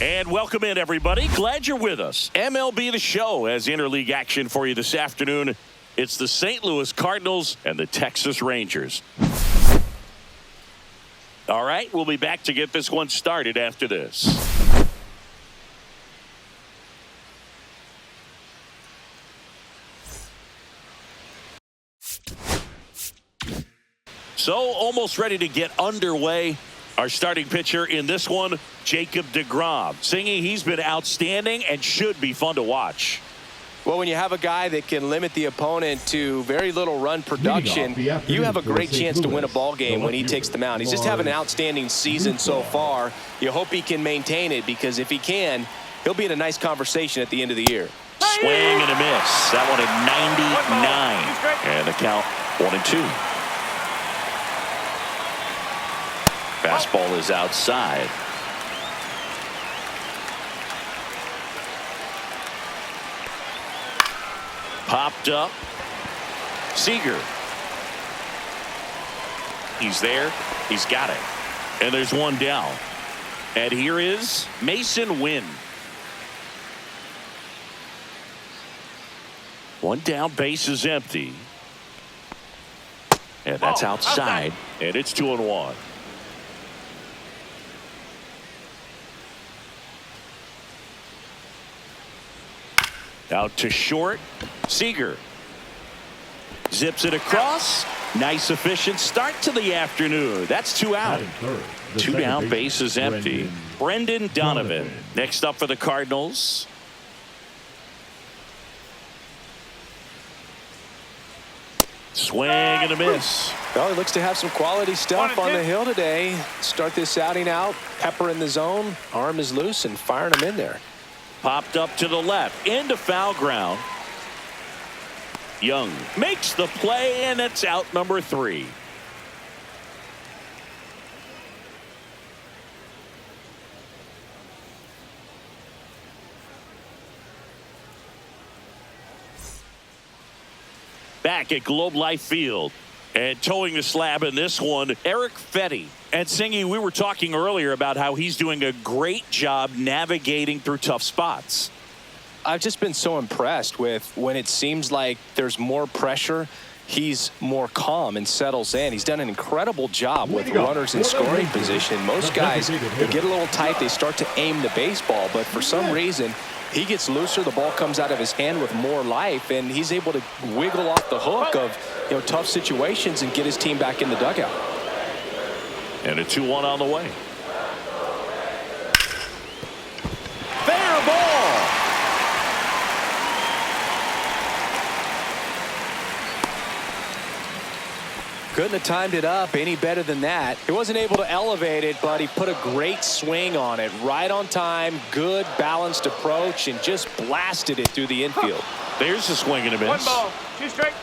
And welcome in, everybody. Glad you're with us. MLB The Show has interleague action for you this afternoon. It's the St. Louis Cardinals and the Texas Rangers. All right, we'll be back to get this one started after this. So, almost ready to get underway. Our starting pitcher in this one, Jacob deGrom. Singy, he's been outstanding and should be fun to watch. Well, when you have a guy that can limit the opponent to very little run production, you have a great chance to win a ball game when he takes the mound. He's just having an outstanding season so far. You hope he can maintain it, because if he can, he'll be in a nice conversation at the end of the year. Swing and a miss. That one at 99. And the count 1-2. Fastball is outside. Popped up. Seager. He's there. He's got it. And there's one down. And here is Mason Wynn. One down, base is empty. And that's outside. And it's 2-1. Out to short. Seager zips it across. Nice efficient start to the afternoon. That's 2 out. Two down, base is empty. Brendan Donovan next up for the Cardinals. Swing and a miss. Well, he looks to have some quality stuff on the hill today. Start this outing out. Pepper in the zone. Arm is loose and firing him in there. Popped up to the left, into foul ground. Young makes the play, and it's out number 3. Back at Globe Life Field. And towing the slab in this one, Eric Fetty. And Singy, we were talking earlier about how he's doing a great job navigating through tough spots. I've just been so impressed with when it seems like there's more pressure, he's more calm and settles in. He's done an incredible job with runners in scoring position. Most guys, they get a little tight, they start to aim the baseball, but for some reason, he gets looser, the ball comes out of his hand with more life, and he's able to wiggle off the hook of tough situations and get his team back in the dugout. And a 2-1 on the way. Fair ball. Couldn't have timed it up any better than that. He wasn't able to elevate it, but he put a great swing on it. Right on time, good balanced approach, and just blasted it through the infield. There's the swing and a miss. 1 ball, 2 strikes.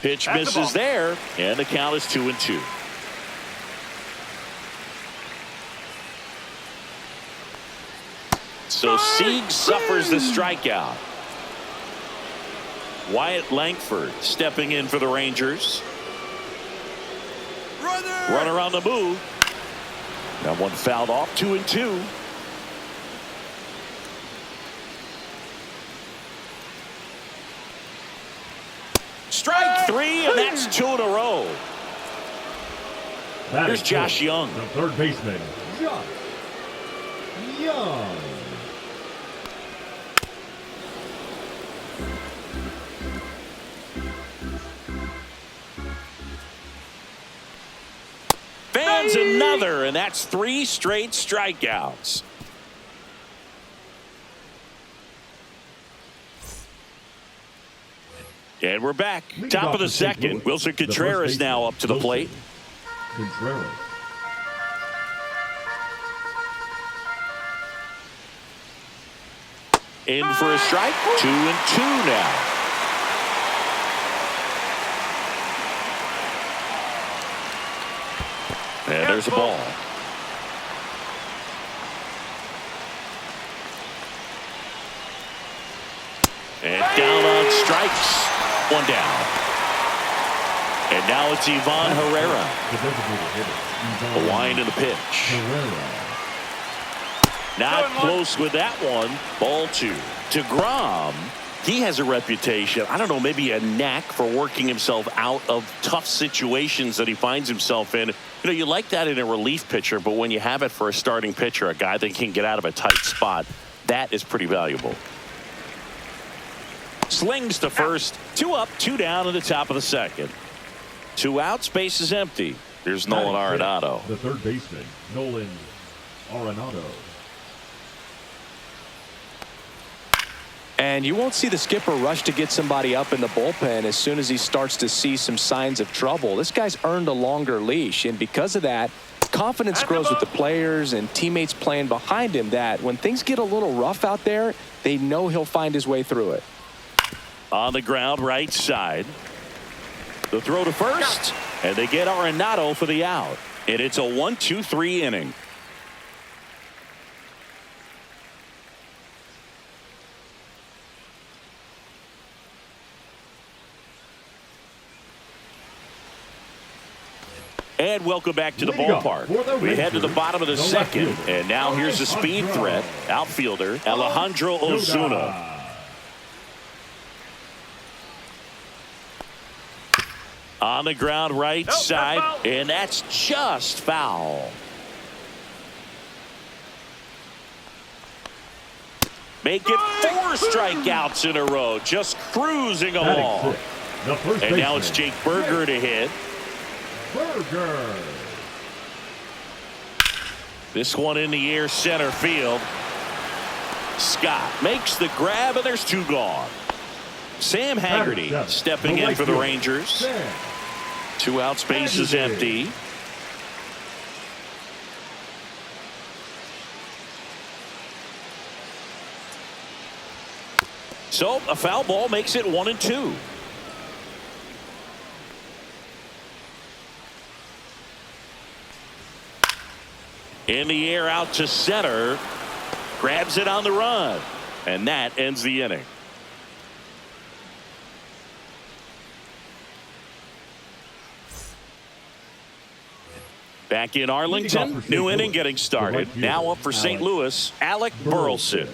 Pitch misses there, and the count is 2-2. So Sieg suffers the strikeout. Wyatt Langford stepping in for the Rangers. Runner on the move. That one fouled off. 2-2. Strike 3, and that's 2 in a row. Here's Josh Young. The third baseman, Josh Young. Fans another, and that's 3 straight strikeouts. And we're back. Top of the second. Wilson Contreras now up to the plate. Contreras. In for a strike. 2-2 now. And there's a ball. down on strikes. One down. And now it's Ivan Herrera. The designated hitter. The wind of the pitch. Herrera. Not close with that one. Ball 2. DeGrom, he has a reputation, I don't know, maybe a knack for working himself out of tough situations that he finds himself in. You know, you like that in a relief pitcher, but when you have it for a starting pitcher, a guy that can get out of a tight spot, that is pretty valuable. Slings to first. 2 up, 2 down in the top of the second. 2 outs, base is empty. Here's Nolan Arenado. The third baseman, Nolan Arenado. And you won't see the skipper rush to get somebody up in the bullpen as soon as he starts to see some signs of trouble. This guy's earned a longer leash, and because of that, confidence grows with the players and teammates playing behind him, that when things get a little rough out there, they know he'll find his way through it. On the ground, right side. The throw to first, and they get Arenado for the out. And it's a 1-2-3 inning. And welcome back to the ballpark. We head to the bottom of the second, and now here's the speed threat. Outfielder Alejandro Ozuna. On the ground, right side, and that's just foul. Make it 4 strikeouts in a row, just cruising along. And now it's Jake Burger to hit. Burger. This one in the air, center field. Scott makes the grab, and there's 2 gone. Sam Haggerty stepping in for the Rangers. 2 outs, base is empty. So a foul ball makes it 1-2. In the air, out to center. Grabs it on the run. And that ends the inning. Back in Arlington, new inning getting started. Now up for St. Louis, Alec Burleson.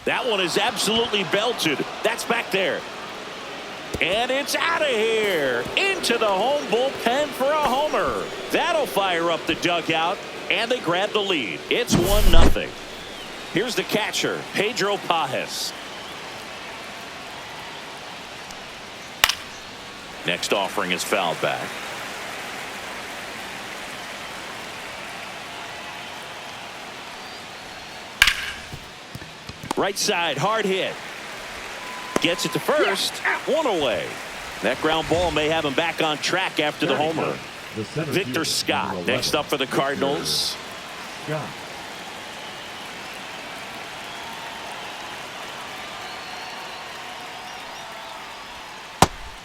That one is absolutely belted. That's back there. And it's out of here. Into the home bullpen for a homer. That'll fire up the dugout, and they grab the lead. It's 1-0. Here's the catcher, Pedro Pajes. Next offering is fouled back. Right side, hard hit. Gets it to first. 1 away. That ground ball may have him back on track after the homer. Victor Scott next up for the Cardinals. Scott.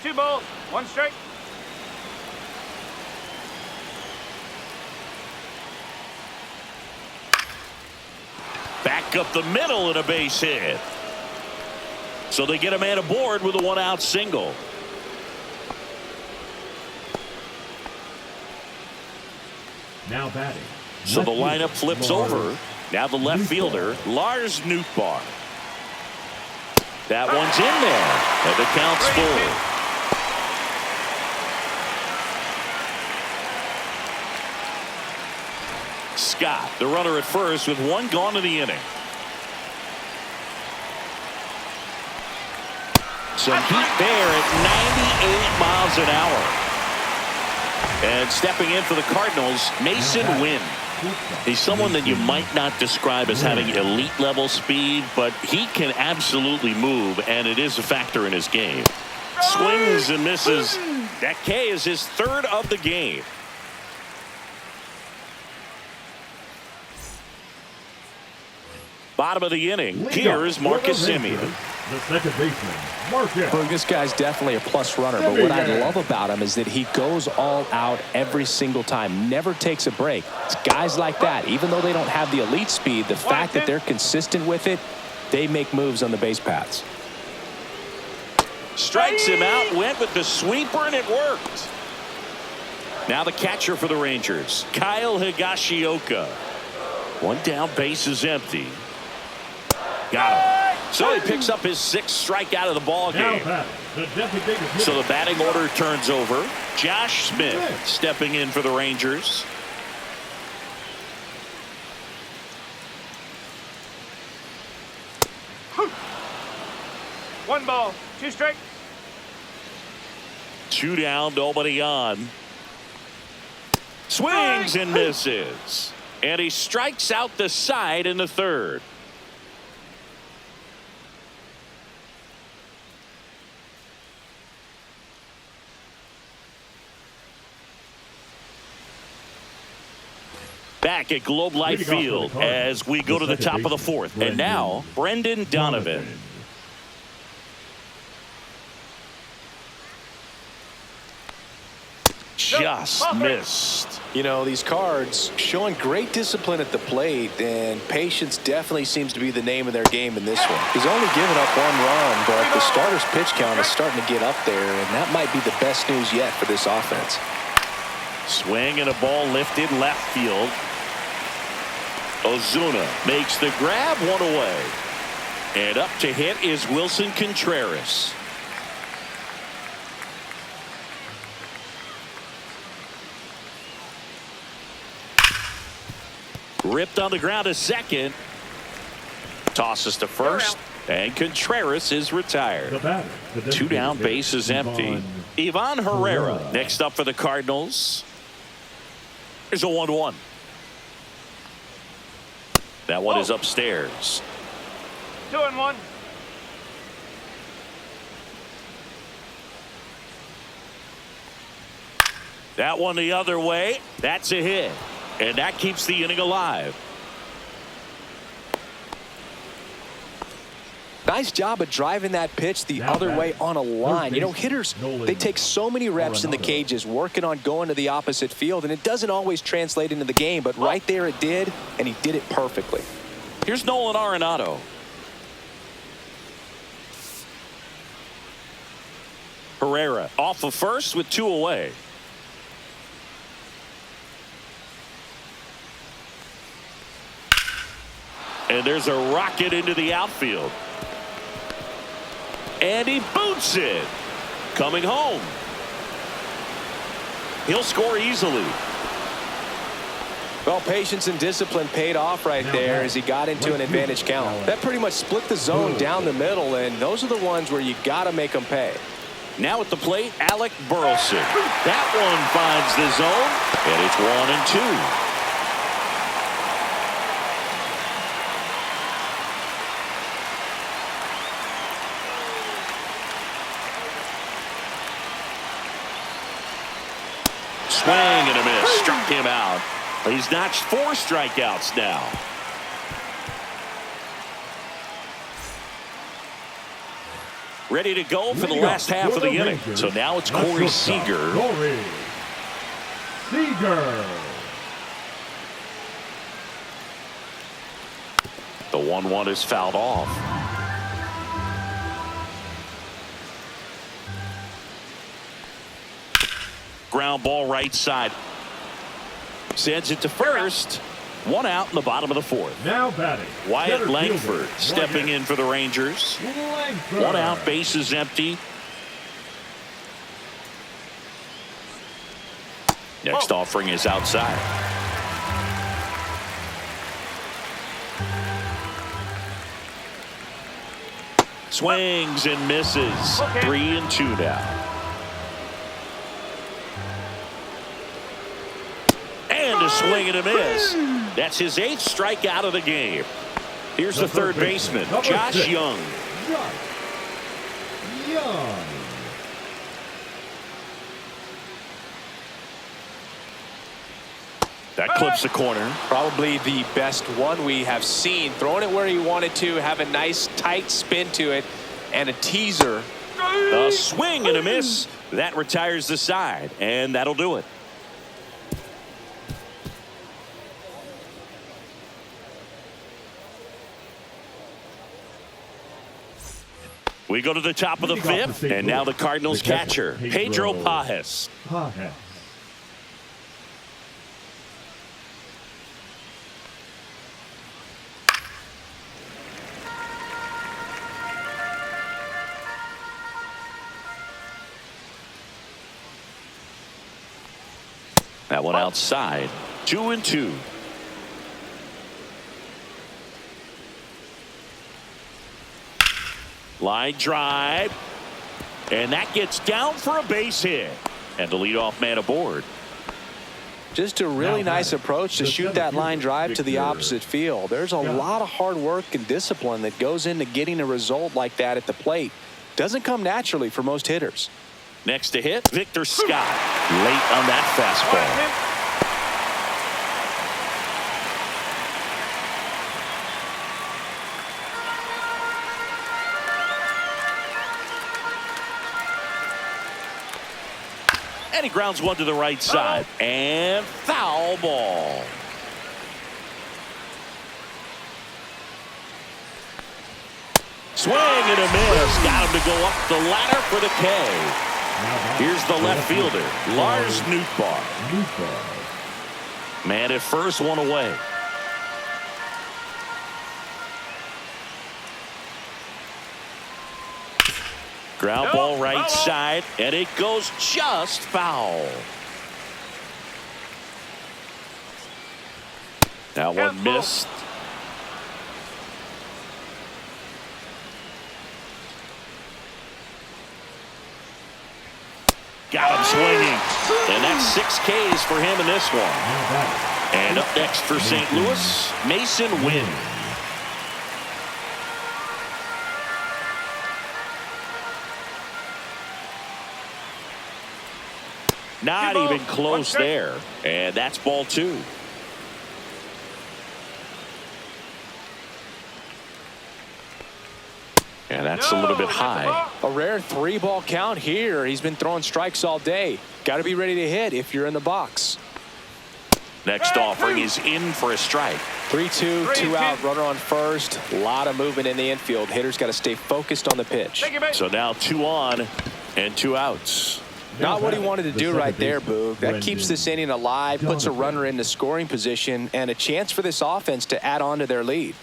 Two balls, 1 strike. Back up the middle and a base hit. So they get a man aboard with a 1-out single. Now batting. So the lineup flips over. Now the left fielder, Lars Nootbaar. That one's in there, and the count's full. Scott, the runner at first, with 1 gone in the inning. Some heat there at 98 miles an hour. And stepping in for the Cardinals, Mason Wynn. He's someone that you might not describe as having elite level speed, but he can absolutely move, and it is a factor in his game. Swings and misses. That K is his 3rd of the game. Bottom of the inning. Here's Marcus Semien. the second baseman, Marcus. Look, this guy's definitely a plus runner, but what I love about him is that he goes all out every single time, never takes a break. It's guys like that, even though they don't have the elite speed, the fact that they're consistent with it, they make moves on the base paths. Strikes him out, went with the sweeper, and it worked. Now the catcher for the Rangers, Kyle Higashioka. One down, base is empty. Got him. So he picks up his 6th strikeout of the ball game. So the batting order turns over. Josh Smith stepping in for the Rangers. One ball, 2 strikes. 2 down, nobody on. Swings and misses. And he strikes out the side in the 3rd. Back at Globe Life Field as we go to the top of the 4th. And now, Brendan Donovan. Just missed. You know, these Cards showing great discipline at the plate, and patience definitely seems to be the name of their game in this one. He's only given up 1 run, but the starter's pitch count is starting to get up there, and that might be the best news yet for this offense. Swing and a ball lifted left field. Ozuna makes the grab, 1 away. And up to hit is Wilson Contreras. Ripped on the ground to second. Tosses to first. And Contreras is retired. 2 down, base is empty. Ivan Herrera next up for the Cardinals. There's a 1-1. That one is upstairs. 2-1. That one the other way. That's a hit. And that keeps the inning alive. Nice job of driving that pitch the other way on a line. You know, hitters, they take so many reps in the cages working on going to the opposite field, and it doesn't always translate into the game, but right there it did, and he did it perfectly. Here's Nolan Arenado. Herrera off of first with 2 away. And there's a rocket into the outfield. And he boots it. Coming home. He'll score easily. Well, patience and discipline paid off right there as he got into an advantage count. That pretty much split the zone down the middle, and those are the ones where you got to make them pay. Now at the plate, Alec Burleson. That one finds the zone, and it's 1-2. Swing and a miss. Struck him out. He's notched 4 strikeouts now. Ready to go for the last half of the inning. So now it's Corey Seager. Corey Seager. The 1-1 is fouled off. Ground ball right side. Sends it to first. 1 out in the bottom of the 4th. Now batting, Wyatt Langford stepping in for the Rangers. 1 out, base is empty. Next offering is outside. Swings and misses. 3-2 now. And a swing and a miss. That's his 8th strikeout of the game. Here's the third baseman, Josh Young. That clips the corner. Probably the best one we have seen. Throwing it where he wanted to, have a nice tight spin to it. and a teaser. A swing and a miss. That retires the side, and that'll do it. We go to the top of the fifth, and now the Cardinals catcher, Pedro Pajes. That one outside. 2-2. Line drive. And that gets down for a base hit. And the leadoff man aboard. Just a really nice approach to shoot that line drive to the opposite field. There's a lot of hard work and discipline that goes into getting a result like that at the plate. Doesn't come naturally for most hitters. Next to hit, Victor Scott. Late on that fastball. And he grounds one to the right side. And foul ball. Swing and a miss. Got him to go up the ladder for the K. Here's the left fielder, Lars Nootbaar. Man at first, one away. Ground ball right side, and it goes just foul. That one missed. Got him swinging. And that's 6 Ks for him in this one. And up next for St. Louis, Mason Wynn. Not even close there. And that's ball 2. And that's a little bit high. A rare 3-ball count here. He's been throwing strikes all day. Got to be ready to hit if you're in the box. Next offering is in for a strike. 3-2, 2 out, runner on first. A lot of movement in the infield. Hitters got to stay focused on the pitch. So now 2 on and 2 outs. Not what he wanted to do right there, Boog. That keeps this inning alive, puts a runner into scoring position, and a chance for this offense to add on to their lead.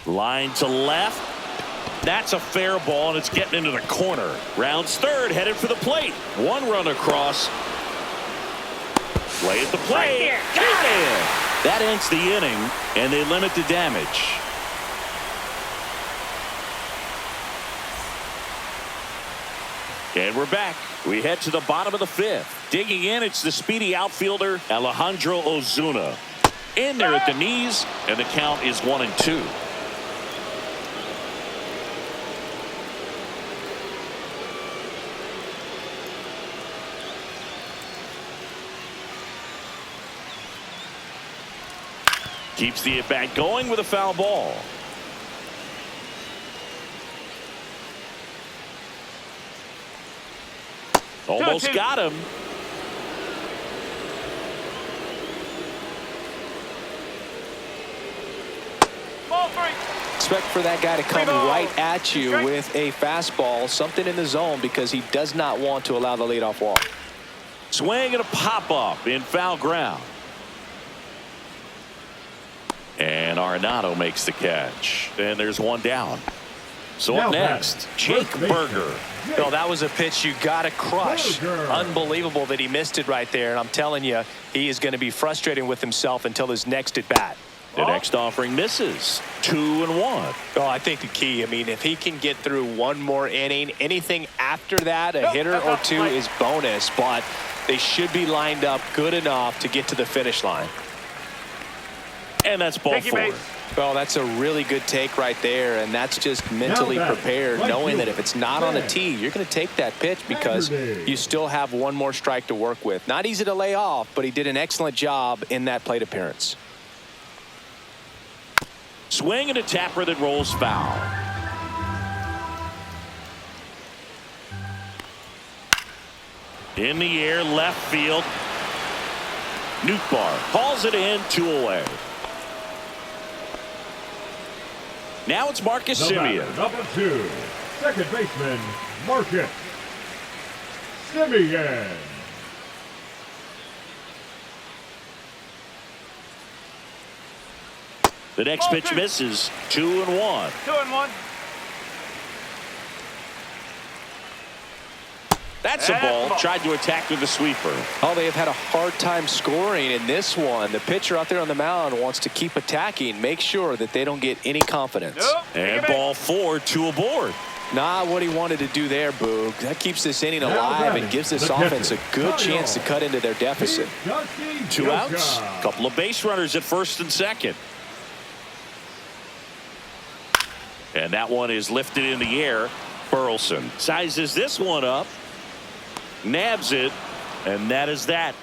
Line to left. That's a fair ball, and it's getting into the corner. Rounds third, headed for the plate. 1 run across. Play at the plate. Got it. That ends the inning, and they limit the damage. And we're back. We head to the bottom of the 5th. Digging in, it's the speedy outfielder, Alejandro Ozuna. In there at the knees, and the count is 1-2. Keeps the at-bat going with a foul ball. Almost got him. Ball 3. Expect for that guy to come right at you with a fastball, something in the zone, because he does not want to allow the leadoff walk. Swing and a pop-up in foul ground. And Arenado makes the catch. And there's 1 down. So up next, Jake Burger. Oh, that was a pitch you got to crush. Unbelievable that he missed it right there. And I'm telling you, he is going to be frustrated with himself until his next at bat. The next offering misses. 2-1. Oh, I think the key, I mean, if he can get through 1 more inning, anything after that, a hitter or 2 is bonus. But they should be lined up good enough to get to the finish line. And that's ball 4. Well, that's a really good take right there, and that's just mentally prepared, knowing that if it's not on the tee, you're going to take that pitch because you still have 1 more strike to work with. Not easy to lay off, but he did an excellent job in that plate appearance. Swing and a tapper that rolls foul. In the air, left field. Nootbaar hauls it in, 2 away. Now it's Marcus Semien. Number 2, second baseman, Marcus Semien. The next pitch misses. 2-1. 2-1. That's a ball. Tried to attack with a sweeper. Oh, they have had a hard time scoring in this one. The pitcher out there on the mound wants to keep attacking, make sure that they don't get any confidence. Nope. And ball 4, 2 aboard. Not what he wanted to do there, Boog. That keeps this inning alive and gives this offense a good chance to cut into their deficit. 2 outs. Couple of base runners at first and second. And that one is lifted in the air. Burleson sizes this one up. Nabs it. And that is that.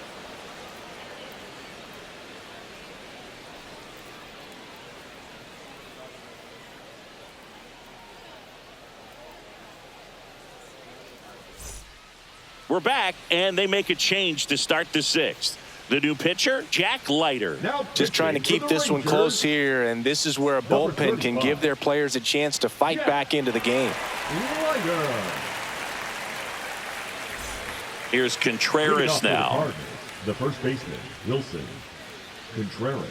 We're back, and they make a change to start the 6th. The new pitcher, Jack Leiter. Just trying to keep this one close here, and this is where a bullpen can give their players a chance to fight back into the game. Here's Contreras now. The first baseman, Wilson Contreras.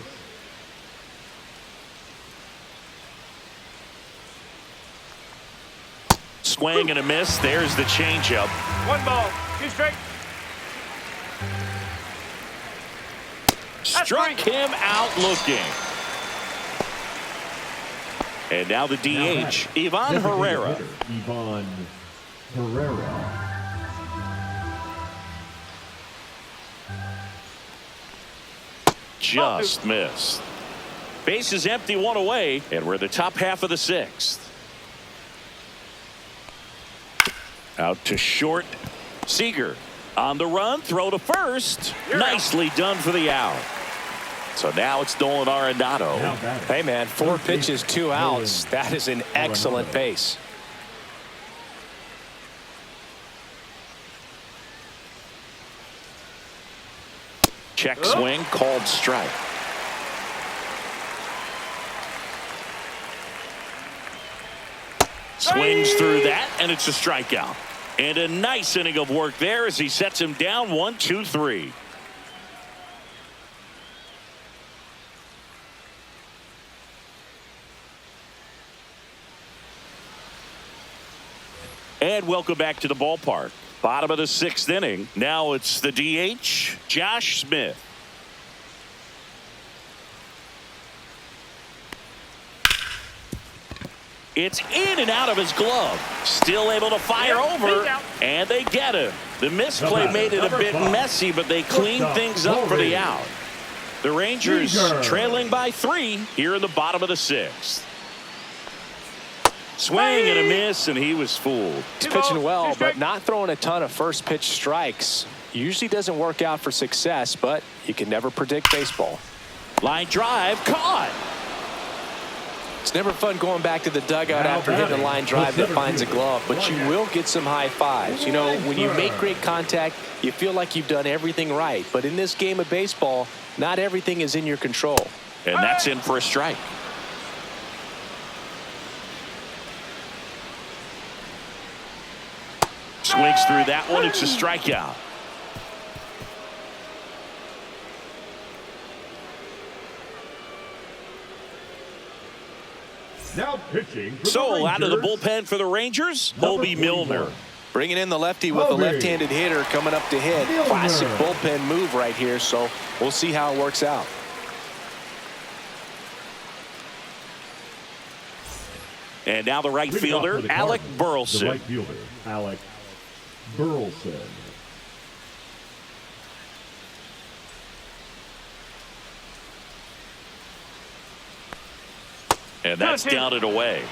Swing and a miss. There's the changeup. 1 ball, 2 strike. Struck him out looking. And now the DH, Ivan Herrera. Ivan Herrera. Just missed. Base is empty, 1 away, and we're the top half of the 6th. Out to short. Seager on the run, throw to first. Nicely done for the out. So now it's Nolan Arenado. Hey, man, 4 pitches, 2 outs. That is an excellent pace. Check swing, called strike. Swings through that, and it's a strikeout. And a nice inning of work there as he sets him down 1, 2, 3. And welcome back to the ballpark. Bottom of the 6th inning. Now it's the DH, Josh Smith. It's in and out of his glove. Still able to fire over, and they get him. The misplay made it a bit messy, but they cleaned things up for the out. The Rangers trailing by 3 here in the bottom of the 6th. Swing and a miss, and he was fooled. He's pitching well, but not throwing a ton of first pitch strikes. Usually doesn't work out for success, but you can never predict baseball. Line drive, caught. It's never fun going back to the dugout after hitting a line drive that finds a glove, but you will get some high fives. You know, when you make great contact, you feel like you've done everything right. But in this game of baseball, not everything is in your control. And that's in for a strike. Swings through that one. It's a strikeout. Now pitching for So the out of the Rangers, bullpen for the Rangers, Hobie Milner. Bringing in the lefty with a left-handed hitter coming up to hit. Classic bullpen move right here, so we'll see how it works out. And now the right fielder, Alec Burleson. The right fielder, Alec Burleson. And that's down and away.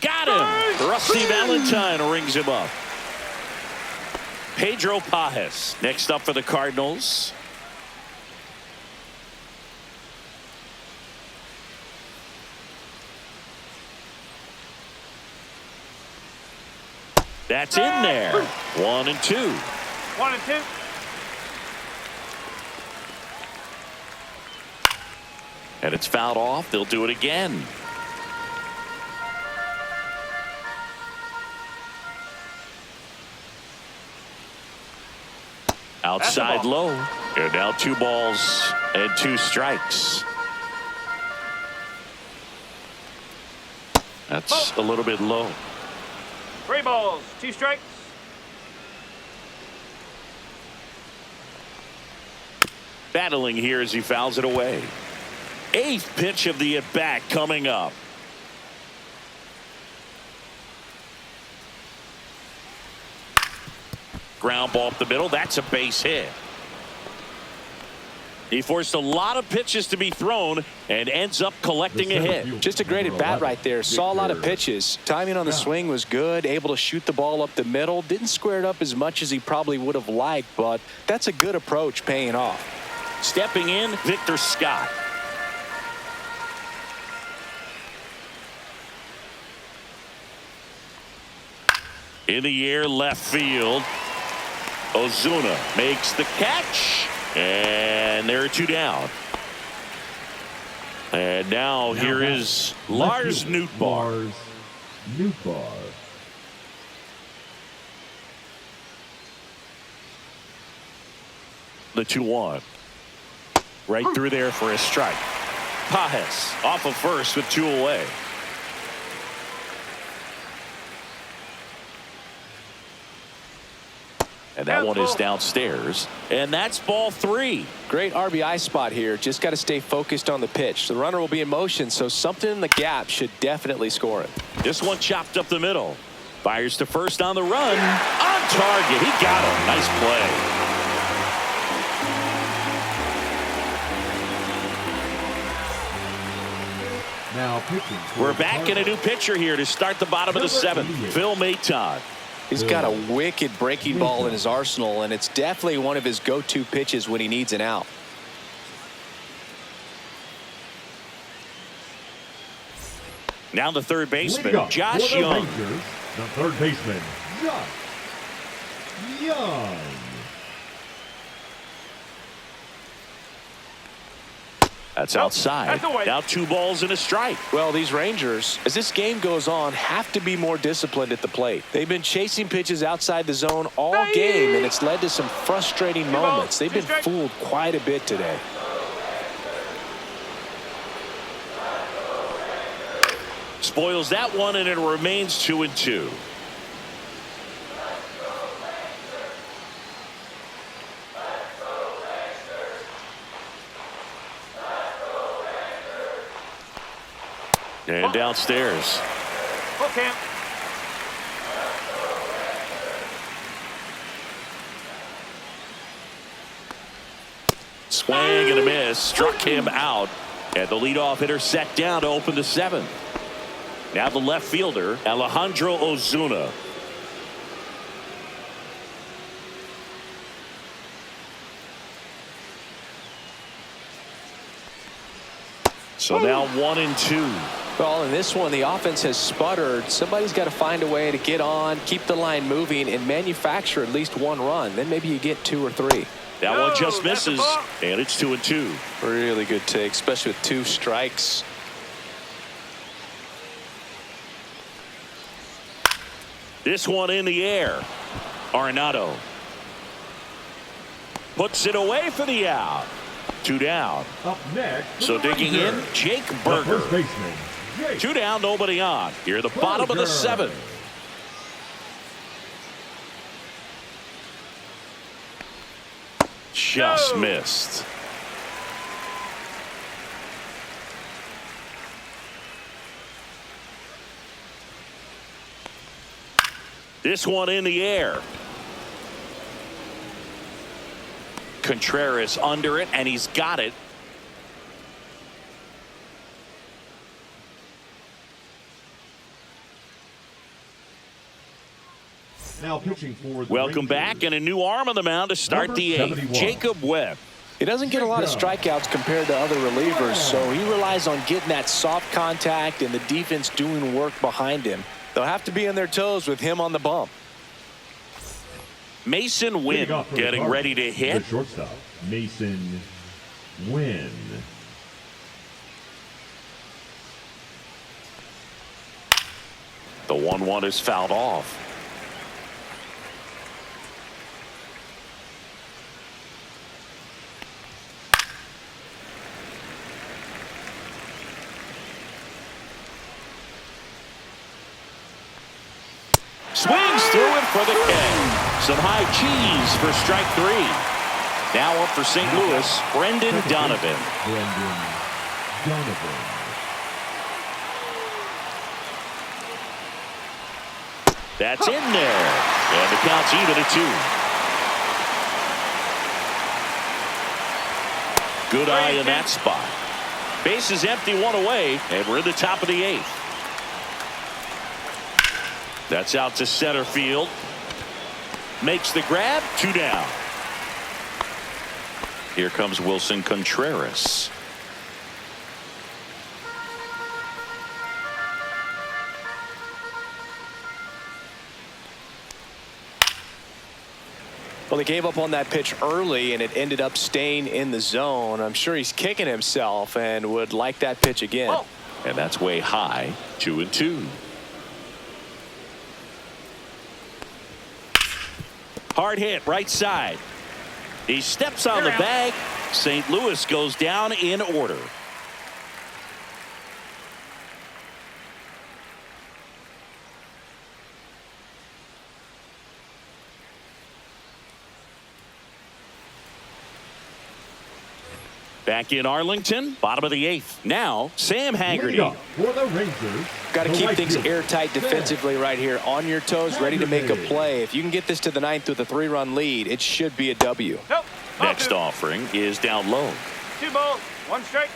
Got him. Rusty Valentine rings him up. Pedro Pajes next up for the Cardinals. That's in there. 1-2. 1-2. And it's fouled off. They'll do it again. Outside low. And now 2 balls and 2 strikes. That's a little bit low. 3 balls, 2 strikes. Battling here as he fouls it away. 8th pitch of the at-bat coming up. Ground ball up the middle. That's a base hit. He forced a lot of pitches to be thrown and ends up collecting a hit. Just a great at bat right there. Saw a lot of pitches. Timing on the swing was good. Able to shoot the ball up the middle. Didn't square it up as much as he probably would have liked, but that's a good approach paying off. Stepping in, Victor Scott. In the air, left field. Ozuna makes the catch. And there are 2 down. And now here is Lars Nootbaar. The 2-1. Right through there for a strike. Pajes off of first with 2 away. And that one is downstairs. And that's ball 3. Great RBI spot here. Just got to stay focused on the pitch. The runner will be in motion, so something in the gap should definitely score it. This one chopped up the middle. Fires to first on the run. On target. He got him. Nice play. Now pitching. We're back in a new pitcher here to start the bottom of the 7th. Phil Maton. He's got a wicked breaking ball in his arsenal, and it's definitely one of his go-to pitches when he needs an out. Now the third baseman, Josh Young. The third baseman, Josh Young. That's outside. Now 2 balls and a strike. Well, these Rangers, as this game goes on, have to be more disciplined at the plate. They've been chasing pitches outside the zone all game, and it's led to some frustrating moments. They've been fooled quite a bit today. Spoils that one, and it remains 2-2. And downstairs. Full count. Swing and a miss. Struck him out. And the leadoff hitter set down to open the 7th. Now the left fielder, Alejandro Ozuna. So now 1-2. Well, in this one, the offense has sputtered. Somebody's got to find a way to get on, keep the line moving, and manufacture at least 1 run. Then maybe you get 2 or 3. That one just misses, and it's 2-2. Really good take, especially with 2 strikes. This one in the air. Arenado puts it away for the out. 2 down. Up next. So digging in, Jake Berger. First baseman, Jake 2 down, nobody on. Here at the bottom of the 7th. Just missed. This one in the air. Contreras under it, and he's got it. Now pitching for the Welcome Rangers, back, and a new arm on the mound to start Number the 8th. 71. Jacob Webb. He doesn't get a lot of strikeouts compared to other relievers, so he relies on getting that soft contact and the defense doing work behind him. They'll have to be on their toes with him on the bump. Mason Wynn Leading off for the getting Cardinals, ready to hit. The shortstop, Mason Wynn. The 1-1 is fouled off. Swings through it for the K. Some high cheese for strike 3. Now up for St. Louis, Brendan Donovan. Brendan Donovan. That's in there. And the count's even at 2. Good eye in that spot. Base is empty, 1 away, and we're in the top of the 8th. That's out to center field. Makes the grab, 2 down. Here comes Wilson Contreras. Well, they gave up on that pitch early, and it ended up staying in the zone. I'm sure he's kicking himself and would like that pitch again. Oh. And that's way high, 2-2. Hard hit, right side. He steps on the bag. St. Louis goes down in order. Back in Arlington, bottom of the 8th. Now, Sam Haggerty. Leading off for the Rangers. Got to the keep right things fielder, airtight defensively right here. On your toes, ready to make a play. If you can get this to the 9th with a 3-run lead, it should be a W. Nope. Ball Next 2. offering is down low. 2 balls, 1 strike.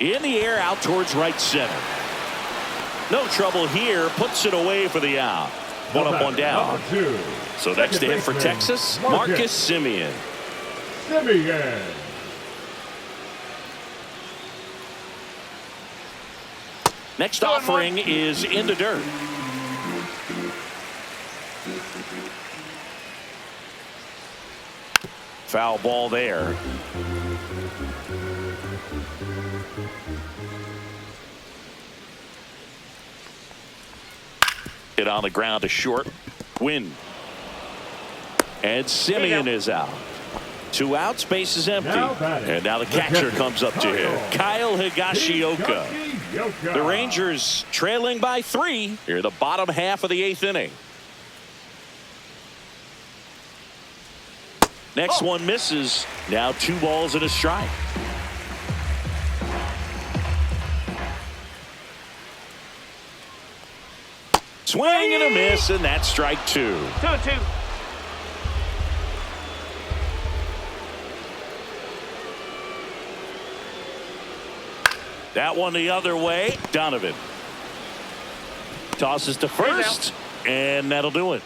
In the air, out towards right center. No trouble here. Puts it away for the out. 1 up, 1 down. Number 2. So next to hit for Second Texas, baseman, Marcus Simeon. Simeon. Next offering is in the dirt. Foul ball there. Hit on the ground to short. Win. And Simeon is out. 2 outs, base is empty. And now the catcher comes up to hit. Kyle Higashioka. The Rangers trailing by 3 here, the bottom half of the 8th inning. Next one misses. Now 2 balls and a strike. Swing and a miss, and that's strike 2. 2-2. That one the other way. Donovan tosses to first, and that'll do it.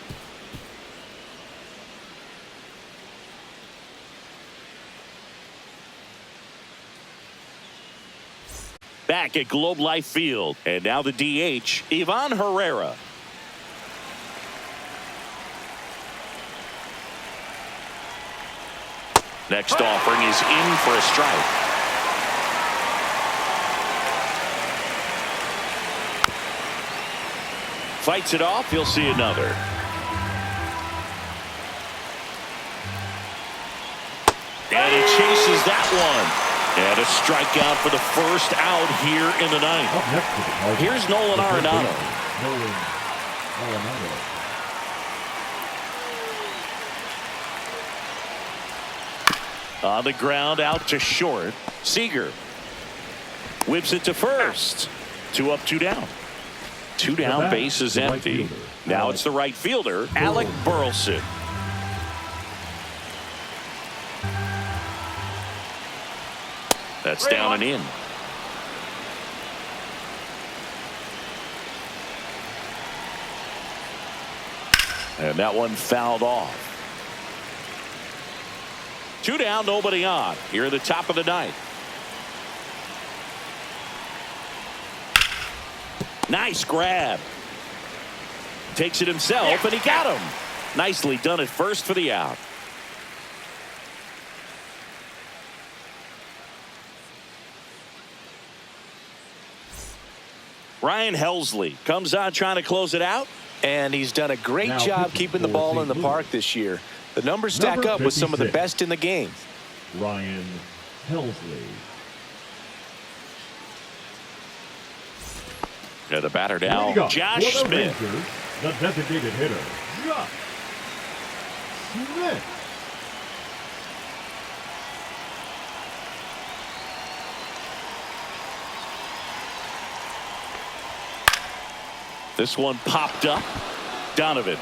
Back at Globe Life Field, and now the DH, Ivan Herrera. Next offering is in for a strike. Fights it off. You'll see another. And he chases that one. And a strikeout for the first out here in the 9th. Up next to the Cardinals, Here's Nolan the first Arenado. baseman, Nolan Arenado. On the ground, out to short. Seager whips it to first. 2 up, 2 down. 2 down, base is the right empty. fielder, Now Alec it's the right fielder, Alec Burleson. That's down and in. And that one fouled off. 2 down, nobody on. Here at the top of the ninth. Nice grab. Takes it himself, and he got him. Nicely done at first for the out. Ryan Helsley comes on trying to close it out. And he's done a great Now job keeping the ball in the park this year. The numbers stack Number up with some of the 56. best in the game. Ryan Helsley. Yeah, the batter Leading now, up Josh for the Smith. Rangers, the designated hitter, Josh Smith. This one popped up. Donovan.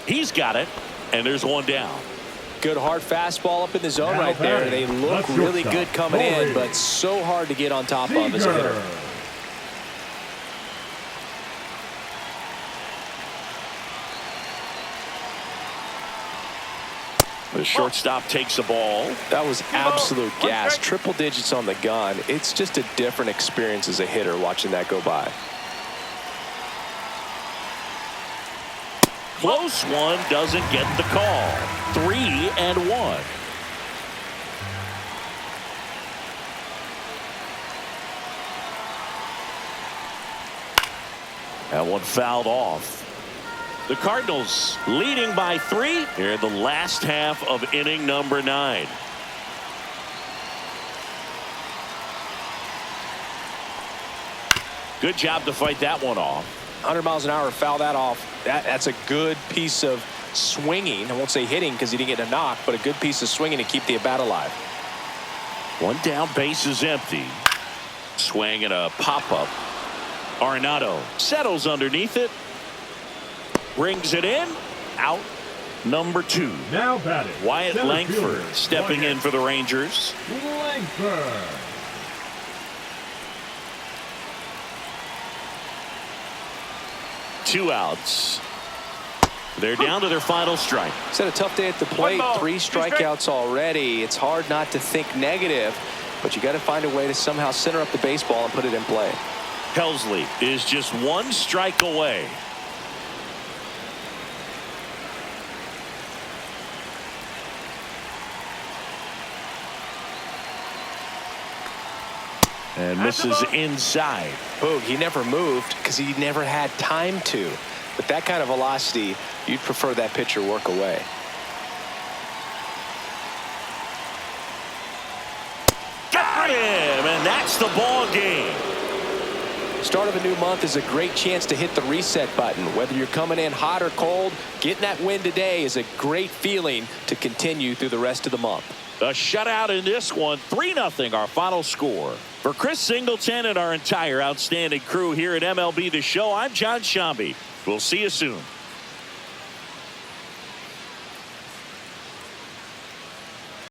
He's got it, and there's one down. Good hard fastball up in the zone Now right there. batting, They look the really shortstop, good coming in, Corey but so hard to get on top of as a hitter. Seager. The shortstop takes the ball. That was absolute One gas. strike. Triple digits on the gun. It's just a different experience as a hitter watching that go by. Close one, doesn't get the call. 3-1. That one fouled off. The Cardinals leading by 3 here in the last half of inning number 9. Good job to fight that one off. 100 miles an hour, foul that off. That's a good piece of swinging. I won't say hitting because he didn't get a knock, but a good piece of swinging to keep the at-bat alive. One down, base is empty. Swing and a pop-up. Arenado settles underneath it. Brings it in. Out. Number 2. Now batting, Wyatt center Langford fielder, stepping in for the Rangers. Langford. Two outs. They're down to their final strike. It's had a tough day at the plate. ball, 3 2 strikes. strikeouts already. It's hard not to think negative, but you got to find a way to somehow center up the baseball and put it in play. Helsley is just 1 strike away. And misses inside. Boog, he never moved because he never had time to. With that kind of velocity, you'd prefer that pitcher work away. Got him, and that's the ball game. Start of a new month is a great chance to hit the reset button. Whether you're coming in hot or cold, getting that win today is a great feeling to continue through the rest of the month. A shutout in this one, 3-0 our final score. For Chris Singleton and our entire outstanding crew here at MLB The Show, I'm John Shambi. We'll see you soon.